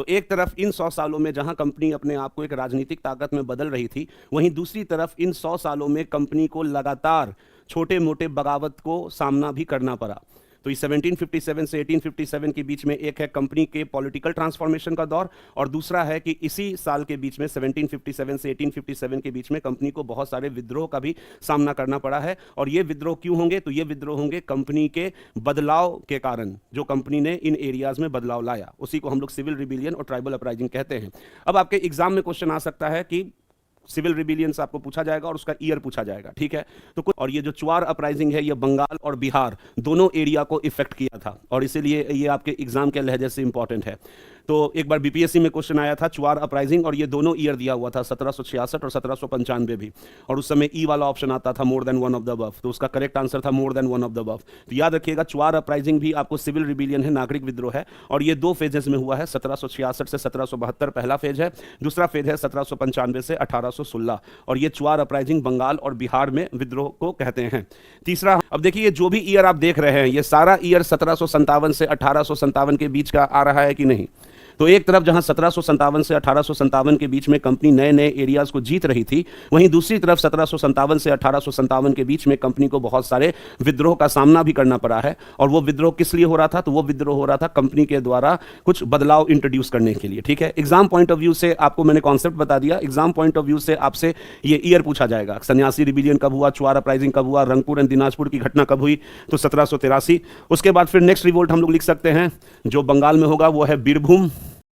तो एक तरफ इन 100 सालों में जहां कंपनी अपने आप को एक राजनीतिक ताकत में बदल रही थी, वहीं दूसरी तरफ इन 100 सालों में कंपनी को लगातार छोटे मोटे बगावत को सामना भी करना पड़ा। तो इस 1757 से 1857 के बीच में एक है कंपनी के पॉलिटिकल ट्रांसफॉर्मेशन का दौर, और दूसरा है कि इसी साल के बीच में 1757 से 1857 के बीच में कंपनी को बहुत सारे विद्रोह का भी सामना करना पड़ा है। और ये विद्रोह क्यों होंगे? तो ये विद्रोह होंगे कंपनी के बदलाव के कारण, जो कंपनी ने इन एरियाज में बदलाव लाया, उसी को हम लोग सिविल रिबेलियन और ट्राइबल अपराइजिंग कहते हैं। अब आपके एग्जाम में क्वेश्चन आ सकता है कि सिविल रिबेलियन से आपको पूछा जाएगा और उसका ईयर पूछा जाएगा, ठीक है। तो कुछ, और ये जो चुआर अपराइजिंग है, ये बंगाल और बिहार दोनों एरिया को इफेक्ट किया था, और इसीलिए ये आपके एग्जाम के लहजे से इंपॉर्टेंट है। तो एक बार बीपीएससी में क्वेश्चन आया था चुआर अपराइजिंग, और ये दोनों ईयर दिया हुआ था, 1766 और 1795 भी, और उस समय ई वाला ऑप्शन आता था, more than one of the above, तो उसका करेक्ट आंसर था more than one of the above. तो याद रखिएगा, चुआर अपराइजिंग भी आपको सिविल रिबेलियन है, नागरिक विद्रोह है, और ये 2 फेजेस में हुआ है। 1766 से 1772 पहला फेज है, दूसरा फेज है 1795 से 1816, और ये चुआर अपराइजिंग बंगाल और बिहार में विद्रोह को कहते हैं। तीसरा, अब देखिए जो भी ईयर आप देख रहे हैं, ये सारा ईयर 1757 से 1857 के बीच का आ रहा है कि नहीं? तो एक तरफ जहां 1757 से 1857 के बीच में कंपनी नए नए एरियाज को जीत रही थी, वहीं दूसरी तरफ 1757 से 1857 के बीच में कंपनी को बहुत सारे विद्रोह का सामना भी करना पड़ा है। और वो विद्रोह किस लिए हो रहा था? तो वो विद्रोह हो रहा था कंपनी के द्वारा कुछ बदलाव इंट्रोड्यूस करने के लिए, ठीक है। एग्जाम पॉइंट ऑफ व्यू से आपको मैंने कॉन्सेप्ट बता दिया, एग्जाम पॉइंट ऑफ व्यू से आपसे ये ईयर पूछा जाएगा, सन्यासी रिबेलियन कब हुआ, चुआर अपराइजिंग कब हुआ, रंगपुर एंड दिनाजपुर की घटना कब हुई, तो 1783। उसके बाद फिर नेक्स्ट रिवोल्ट हम लोग लिख सकते हैं जो बंगाल में होगा, वो है बीरभूम,